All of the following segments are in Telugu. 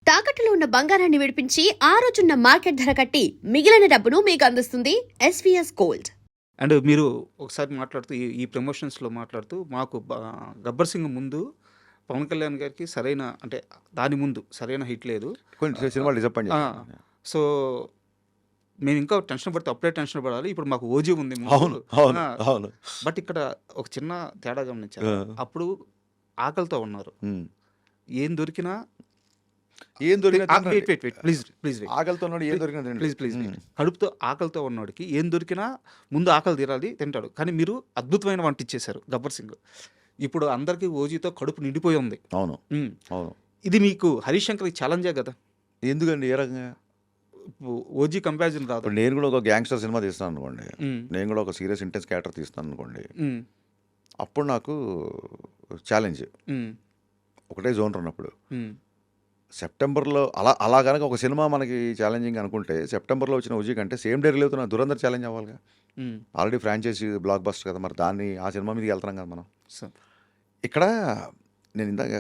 తాకట్టులో ఉన్న బంగారాన్ని విడిపించి ఆ రోజున్న మార్కెట్ ధర కట్టి మిగిలిన డబ్బును మీకు అందిస్తుంది ఎస్వీఎస్ గోల్డ్. అండ్ మీరు ఒకసారి మాట్లాడుతూ ఈ ప్రమోషన్స్లో మాట్లాడుతూ మాకు గబ్బర్ సింగ్ ముందు పవన్ కళ్యాణ్ గారికి సరైన అంటే దాని ముందు సరైన హిట్ లేదు, కొన్ని సినిమాలు డిసప్పాయింట్ సో మేము ఇంకా టెన్షన్ పడితే అప్పుడే టెన్షన్ పడాలి, ఇప్పుడు మాకు ఓజీ ఉంది అవును అవును అవును బట్ ఇక్కడ ఒక చిన్న తేడా గమనించారు. అప్పుడు ఆకలితో ఉన్నారు, ఏం దొరికినా ప్లీజ్ ఆకలితో ఏం దొరికిన ప్లీజ్ కడుపుతో ఆకలితో ఉన్నవాడికి ఏం దొరికినా ముందు ఆకలి తీరాలి, తింటాడు. కానీ మీరు అద్భుతమైన వంట ఇచ్చేశారు గబ్బర్ సింగ్. ఇప్పుడు అందరికీ ఓజీతో కడుపు నిండిపోయి ఉంది. అవును అవును ఇది మీకు హరీష్ శంకర్కి ఛాలెంజే కదా. ఎందుకండి ఏ రకంగా ఓజీ కంపారిజన్ రాదు. ఇప్పుడు నేను కూడా ఒక గ్యాంగ్స్టర్ సినిమా తీస్తాను అనుకోండి, నేను కూడా ఒక సీరియస్ ఇంటెన్స్ క్యారెక్టర్ తీస్తాను అనుకోండి, అప్పుడు నాకు ఛాలెంజ్ ఒకటే జోన్ ఉన్నప్పుడు. సెప్టెంబర్లో అలా కనుక ఒక సినిమా మనకి ఛాలెంజింగ్ అనుకుంటే సెప్టెంబర్లో వచ్చిన ఓజీ కంటే సేమ్ డే రిలీజ్ అవుతున్న దురంధర్ ఛాలెంజ్ అవ్వాలిగా. ఆల్రెడీ ఫ్రాంచైజీ బ్లాక్ బస్టర్ కదా, మరి దాన్ని ఆ సినిమా మీదకి వెళ్తున్నాం కదా మనం. ఇక్కడ నేను ఇందాక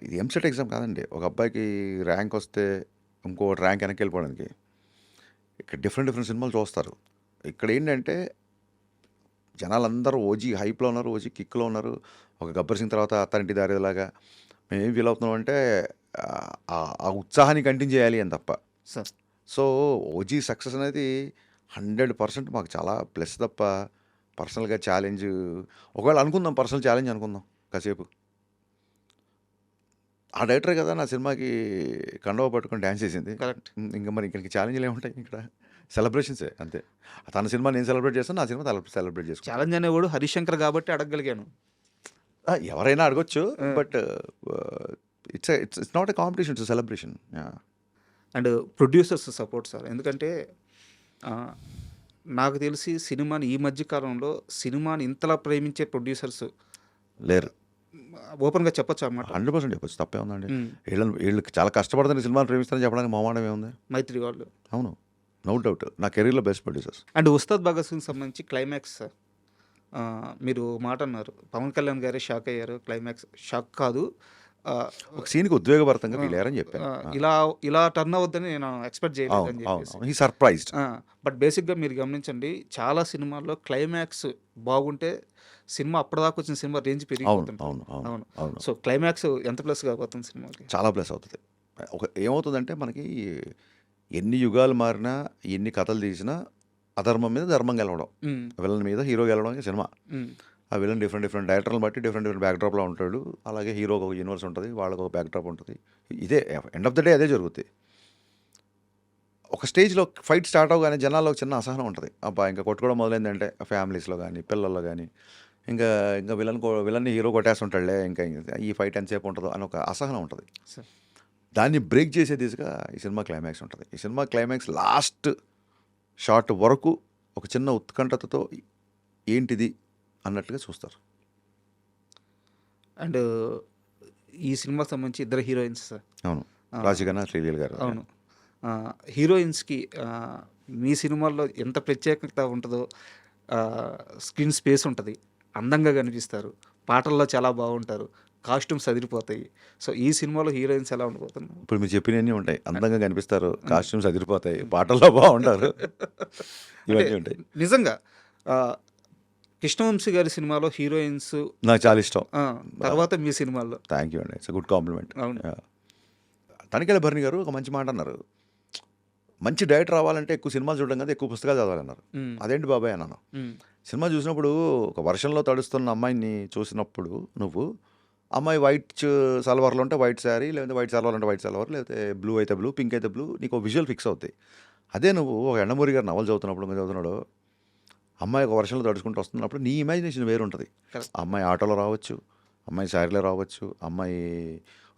ఇది ఎంసెట్ ఎగ్జామ్ కాదండి, ఒక అబ్బాయికి ర్యాంక్ వస్తే ఇంకో ర్యాంక్ వెనక్కి వెళ్ళిపోవడానికి ఇక్కడ డిఫరెంట్ సినిమాలు చూస్తారు. ఇక్కడ ఏంటంటే జనాలందరూ ఓజీ హైప్లో ఉన్నారు, ఓజీ కిక్లో ఉన్నారు. ఒక గబ్బర్ సింగ్ తర్వాత అత్తారింటి దారేలాగా మేము ఏం ఫీల్ అవుతున్నాం అంటే ఆ ఉత్సాహాన్ని కంటిన్యూ చేయాలి అని తప్ప. సో ఓజీ సక్సెస్ అనేది 100% మాకు చాలా ప్లస్ తప్ప పర్సనల్గా ఛాలెంజ్ ఒకవేళ అనుకుందాం, పర్సనల్ ఛాలెంజ్ అనుకుందాం కాసేపు. ఆ డైరెక్టర్ కదా నా సినిమాకి కండవ పట్టుకొని డ్యాన్స్ చేసింది. కరెక్ట్. ఇంకా మరి ఇక్కడికి ఛాలెంజ్లు ఏముంటాయి, ఇక్కడ సెలబ్రేషన్సే అంతే. తన సినిమా నేను సెలబ్రేట్ చేస్తాను, నా సినిమా సెలబ్రేట్ చేస్తాను. ఛాలెంజ్ అనేవాడు హరీష్ శంకర్ కాబట్టి అడగగలిగాను. ఎవరైనా అడగొచ్చు, but it's not a competition, it's celebration. And producers support sir, ఎందుకంటే నాకు తెలిసి సినిమాని ఈ మధ్య కాలంలో సినిమాని ఇంతలా ప్రేమించే ప్రొడ్యూసర్స్ లేరు. ఓపెన్గా చెప్పొచ్చు అన్నమాట. 100% చెప్పొచ్చు, తప్పే ఉందండి. వీళ్ళు చాలా కష్టపడుతున్న సినిమాని ప్రేమిస్తారని చెప్పడానికి మొహమాటం ఏముంది. మైత్రి వాళ్ళు, అవును, నో డౌట్ నా కెరీర్లో best producers. And Ustaad Bhagat Singh సంబంధించి క్లైమాక్స్ సార్, మీరు మాట అన్నారు పవన్ కళ్యాణ్ గారే షాక్ అయ్యారు. క్లైమాక్స్ షాక్ కాదు, ఒక సీన్కి ఉద్వేగభరితంగా ఫీల్ అయ్యారని చెప్పాను. ఇలా టర్న్ అవ్వద్దని నేను ఎక్స్పెక్ట్ చేయలేదని చెప్పేసి. సర్ప్రైజ్డ్. బట్ బేసిక్గా మీరు గమనించండి, చాలా సినిమాల్లో క్లైమాక్స్ బాగుంటే సినిమా అప్పటిదాకా వచ్చిన సినిమా రేంజ్ పెరిగిపోతుంది. అవును. సో క్లైమాక్స్ ఎంత ప్లస్ కాబోతుంది సినిమాకి? చాలా ప్లస్ అవుతుంది. ఏమవుతుందంటే మనకి ఎన్ని యుగాలు మారినా ఎన్ని కథలు తీసినా అధర్మం మీద ధర్మం గెలవడం, విలన్ మీద హీరో గెలవడం సినిమా. ఆ విలన్ డిఫరెంట్ డైరెక్టర్లను బట్టి డిఫరెంట్ బ్యాక్డ్రాప్లో ఉంటాడు. అలాగే హీరోకి ఒక యూనివర్స్ ఉంటుంది, వాళ్ళకి ఒక బ్యాక్డ్రాప్ ఉంటుంది. ఇదే ఎండ్ ఆఫ్ ద డే అదే జరుగుతుంది. ఒక స్టేజ్లో ఫైట్ స్టార్ట్ అవగానే జనాల్లో చిన్న అసహనం ఉంటుంది. అబ్బా ఇంకా కొట్టుకోవడం మొదలైందంటే ఫ్యామిలీస్లో కానీ పిల్లల్లో కానీ ఇంకా విలన్ని హీరో కొట్టేస్తుంటాడులే, ఇంకా ఈ ఫైట్ ఎంతసేపు ఉంటుందో అని ఒక అసహనం ఉంటుంది. దాన్ని బ్రేక్ చేసే దిశగా ఈ సినిమా క్లైమాక్స్ ఉంటుంది. ఈ సినిమా క్లైమాక్స్ లాస్ట్ షార్ట్ వరకు ఒక చిన్న ఉత్కంఠతతో ఏంటిది అన్నట్టుగా చూస్తారు. అండ్ ఈ సినిమాకి సంబంధించి ఇద్దరు హీరోయిన్స్ సార్. అవును, రాజీగణ శ్రీలీల గారు. అవును, హీరోయిన్స్కి మీ సినిమాల్లో ఎంత ప్రత్యేకత ఉంటుందో, స్క్రీన్ స్పేస్ ఉంటుంది, అందంగా కనిపిస్తారు, పాటల్లో చాలా బాగుంటారు, కాస్ట్యూమ్స్ అదిరిపోతాయి. సో ఈ సినిమాలో హీరోయిన్స్ ఎలా ఉండిపోతున్నారు? ఇప్పుడు మీరు చెప్పినవన్నీ ఉంటాయి, అందంగా కనిపిస్తారు, కాస్ట్యూమ్స్ అదిరిపోతాయి, పాటల్లో బాగుంటారు, ఇవన్నీ ఉంటాయి. నిజంగా కృష్ణవంశీ గారి సినిమాలో హీరోయిన్స్ నాకు చాలా ఇష్టం. తర్వాత మీ సినిమాల్లో. థ్యాంక్ యూ అండి, ఇట్స్ గుడ్ కాంప్లిమెంట్. అవును. తనికెళ్ళ భరణి గారు ఒక మంచి మాట అన్నారు, మంచి డైరెక్టర్ రావాలంటే ఎక్కువ సినిమాలు చూడడం కదా, ఎక్కువ పుస్తకాలు చదవాలన్నారు. అదేంటి బాబాయ్ అన్నాను. సినిమా చూసినప్పుడు ఒక వర్షంలో తడుస్తున్న అమ్మాయిని చూసినప్పుడు నువ్వు అమ్మాయి వైట్ సల్వార్లో ఉంటే వైట్ శారీ, లేదంటే వైట్ సల్వార్ అంటే వైట్ సల్వార్, లేకపోతే బ్లూ అయితే బ్లూ, పింక్ అయితే బ్లూ, నీకు ఒక విజువల్ ఫిక్స్ అవుతాయి. అదే నువ్వు ఒక ఎండమూరి గారు నవలు చదువుతున్నాడు అమ్మాయి ఒక వర్షంలో తడుచుకుంటూ వస్తున్నప్పుడు నీ ఇమాజినేషన్ వేరు ఉంటుంది. అమ్మాయి ఆటోలో రావచ్చు, అమ్మాయి శారీలో రావచ్చు, అమ్మాయి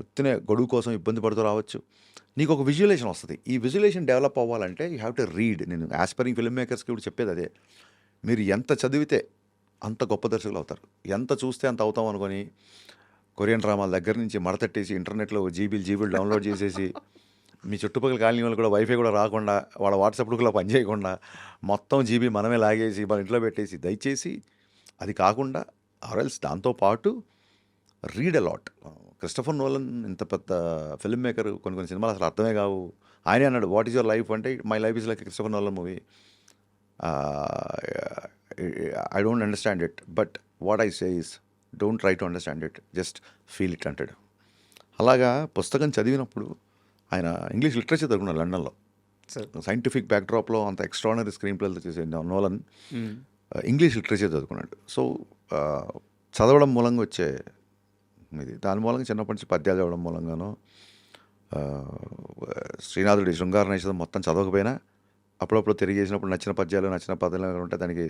ఉత్తినే గొడుగు కోసం ఇబ్బంది పడుతూ రావచ్చు, నీకు ఒక విజువలేషన్ వస్తుంది. ఈ విజువలేషన్ డెవలప్ అవ్వాలంటే యూ హ్యావ్ టు రీడ్. నేను ఆస్పైరింగ్ ఫిల్మ్ మేకర్స్కి ఇప్పుడు చెప్పేది అదే, మీరు ఎంత చదివితే అంత గొప్ప దర్శకులు అవుతారు, ఎంత చూస్తే అంత అవుతాం అనుకొని కొరియన్ డ్రామాల దగ్గర నుంచి మడతట్టేసి ఇంటర్నెట్లో జీబీలు డౌన్లోడ్ చేసేసి మీ చుట్టుపక్కల కాలనీ వాళ్ళు కూడా వైఫై కూడా రాకుండా వాళ్ళ వాట్సాప్ గ్రూప్లో పనిచేయకుండా మొత్తం జీబీ మనమే లాగేసి మన ఇంట్లో పెట్టేసి, దయచేసి అది కాకుండా ఆర్ఎల్స్ దాంతోపాటు రీడ్ అలాట్. క్రిస్టఫర్ నోలన్ ఇంత పెద్ద ఫిల్మ్ మేకర్, కొన్ని సినిమాలు అసలు అర్థమే కావు. ఆయనే అన్నాడు, వాట్ ఈజ్ యువర్ లైఫ్ అంటే, my life is like Christopher Nolan movie, I don't understand it, but what I say is don't try to understand it, just feel it అంటాడు. అలాగా పుస్తకం చదివినప్పుడు ఆయన ఇంగ్లీష్ లిటరేచర్ చదువుకున్నాడు లండన్లో. సైంటిఫిక్ బ్యాక్డ్రాప్లో అంత ఎక్స్ట్రాడినరీ స్క్రీన్ ప్లేలతో చేసే నోలన్ ఇంగ్లీష్ లిటరేచర్ చదువుకున్నాడు. సో చదవడం మూలంగా వచ్చే ఇది, దాని మూలంగా చిన్నప్పటి నుంచి పద్యాలు చదవడం మూలంగానో, శ్రీనాథుడి శృంగార నైషధం మొత్తం చదవకపోయినా అప్పుడప్పుడు తిరిగి చేసినప్పుడు నచ్చిన పద్యాలు, నచ్చిన పదాలు ఉంటే దానికి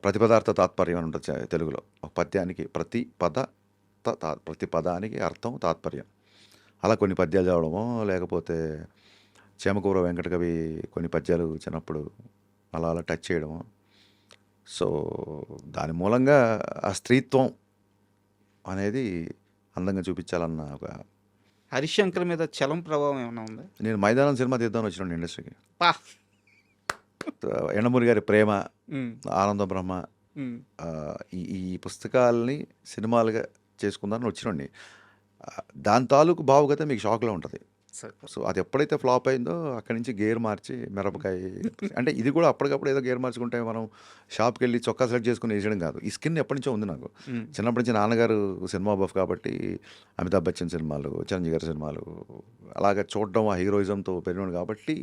ప్రతిపదార్థ తాత్పర్యం అని ఉంటుంది తెలుగులో. ఒక పద్యానికి ప్రతి పదానికి అర్థం, తాత్పర్యం. అలా కొన్ని పద్యాలు చదవడమో, లేకపోతే చేమకూర వెంకటకవి కొన్ని పద్యాలు చిన్నప్పుడు అలా టచ్ చేయడము. సో దాని మూలంగా ఆ స్త్రీత్వం అనేది అందంగా చూపించాలన్న ఒక. హరిశంకర్ మీద చలం ప్రభావం ఏమైనా ఉందా? నేను మైదానం సినిమా తీద్దామని వచ్చినాను ఇండస్ట్రీకి. పా ఎండమూరి గారి ప్రేమ, ఆనంద బ్రహ్మ, ఈ పుస్తకాలని సినిమాలుగా చేసుకుందామని వచ్చినండి. దాని తాలూకు భావుగత మీకు షాక్లో ఉంటుంది. సో అది ఎప్పుడైతే ఫ్లాప్ అయిందో అక్కడి నుంచి గేర్ మార్చి మిరపకాయ అంటే ఇది కూడా అప్పటికప్పుడు ఏదో గేర్ మార్చుకుంటే మనం షాప్కి వెళ్ళి చొక్కా సెలెక్ట్ చేసుకుని వేసేయడం కాదు. ఈ స్కిన్ ఎప్పటి నుంచో ఉంది నాకు. చిన్నప్పటి నుంచి నాన్నగారు సినిమా బఫ్ కాబట్టి అమితాబ్ బచ్చన్ సినిమాలు, చిరంజీవి గారి సినిమాలు అలాగే చూడడం, ఆ హీరోయిజంతో పెరిగినాడు కాబట్టి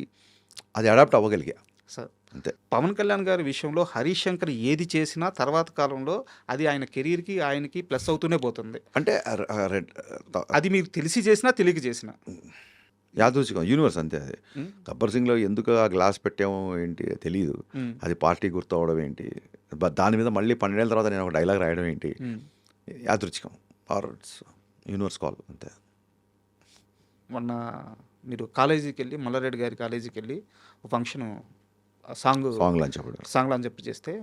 అది అడాప్ట్ అవ్వగలిగా. సార్ అంతే. పవన్ కళ్యాణ్ గారి విషయంలో హరిశంకర్ ఏది చేసినా తర్వాత కాలంలో అది ఆయన కెరీర్కి, ఆయనకి ప్లస్ అవుతూనే పోతుంది. అంటే అది మీరు తెలిసి చేసినా తెలియక చేసినా యాదృచ్ఛికం, యూనివర్స్ అంతే. అది గబ్బర్ సింగ్లో ఎందుకు ఆ గ్లాస్ పెట్టామో ఏంటి తెలియదు, అది పార్టీ గుర్తు అవడం ఏంటి, దాని మీద మళ్ళీ 12 ఏళ్ళ తర్వాత నేను ఒక డైలాగ్ రాయడం ఏంటి, యాదృచ్ఛికం ఆర్ యూనివర్స్ కాల్ అంతే. మొన్న మీరు కాలేజీకి వెళ్ళి, మల్లారెడ్డి గారి కాలేజీకి వెళ్ళి ఒక ఫంక్షన్ సాంగ్ అని చెప్పి చేస్తే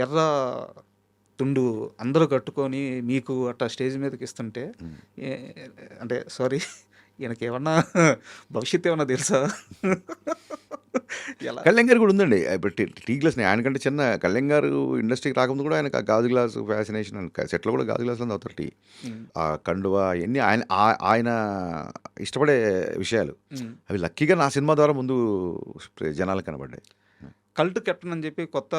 ఎర్ర తుండు అందరూ కట్టుకొని మీకు అట్లా స్టేజ్ మీదకి ఇస్తుంటే అంటే సారీ ఈయనకి ఏమన్నా భవిష్యత్తు ఏమన్నా తెలుసా? కళ్యాణ్ గారు కూడా ఉందండి. ఇప్పుడు టీ గ్లాస్ ఆయనకంటే చిన్న కళ్యాణ్ గారు ఇండస్ట్రీకి రాకముందు కూడా ఆయనకు గాజు గ్లాసు ఫ్యాసినేషన్, సెట్లో కూడా గాజు గ్లాసులో అవుతారు టీ, ఆ కండువా ఇవన్నీ ఆయన ఇష్టపడే విషయాలు. అవి లక్కీగా నా సినిమా ద్వారా ముందు జనాలకు కనబడ్డాయి. కల్ట్ కెప్టెన్ అని చెప్పి కొత్త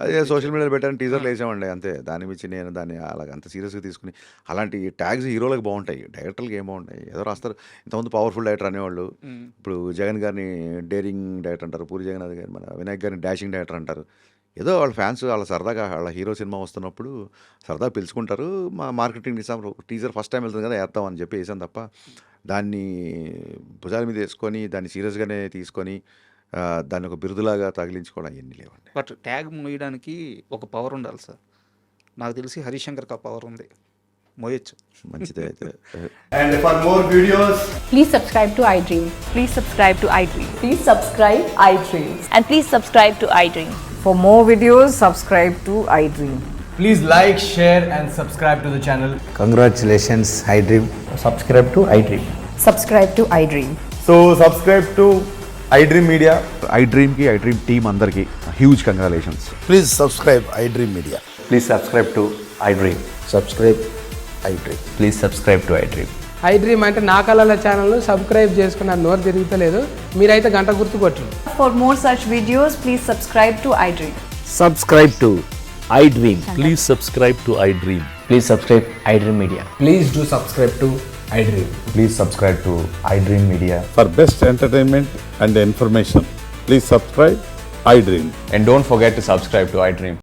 అదే సోషల్ మీడియాలో పెట్టాను, టీజర్లు వేసామండి అంతే. దాని మించి నేను దాన్ని అలాగ అంత సీరియస్గా తీసుకుని, అలాంటి ట్యాగ్స్ హీరోలకు బాగుంటాయి, డైరెక్టర్లకు ఏం బాగుంటాయి. ఏదో రాస్తారు. ఇంతకుముందు పవర్ఫుల్ డైరెక్టర్ అనేవాళ్ళు, ఇప్పుడు జగన్ గారిని డేరింగ్ డైరెక్టర్ అంటారు, పూరి జగన్నాథ్ గారిని, మన వినాయక్ గారిని డాషింగ్ డైరెక్టర్ అంటారు. ఏదో వాళ్ళ ఫ్యాన్స్ వాళ్ళ సరదాగా వాళ్ళ హీరో సినిమా వస్తున్నప్పుడు సరదా పిలుచుకుంటారు. మా marketing Nizam teaser first time వెళ్తుంది కదా వేద్దాం అని చెప్పి వేసాను తప్ప దాన్ని భుజాల మీద వేసుకొని దాన్ని సీరియస్గానే తీసుకొని దాన్ని ఒక బిరుదులాగా తగిలించుకోవడం అవన్నీ లేవండి. బట్ ట్యాగ్ మోయడానికి ఒక పవర్ ఉండాలి సార్. నాకు తెలిసి హరిశంకర్కి ఆ పవర్ ఉంది, మోయొచ్చు. మంచిదే అయితే. And for more videos, Please subscribe to iDream. Please subscribe to iDream. Please subscribe iDream. And please subscribe to iDream. For more videos, subscribe to iDream. please like, share and subscribe to the channel. Congratulations, iDream. Subscribe to iDream. Subscribe to iDream. So subscribe to iDream Media. ఐడ్రీమ్కి, ఐడ్రీమ్ టీమ్ అందరికీ huge congratulations. Please subscribe iDream Media. Please subscribe to iDream. Subscribe iDream. Please subscribe to iDream. iDream అంటే నా కళల ఛానల్ను సబ్స్క్రైబ్ చేసుకున్న నోరు తిరుగుతలేదు, మీరైతే గంట గుర్తు కొట్టండి. For more such videos, please subscribe to iDream. Subscribe to iDream. Please subscribe to iDream. Please subscribe iDream Media. Please do subscribe to iDream. Please subscribe to iDream Media. For best entertainment and information, please subscribe iDream. And don't forget to subscribe to iDream.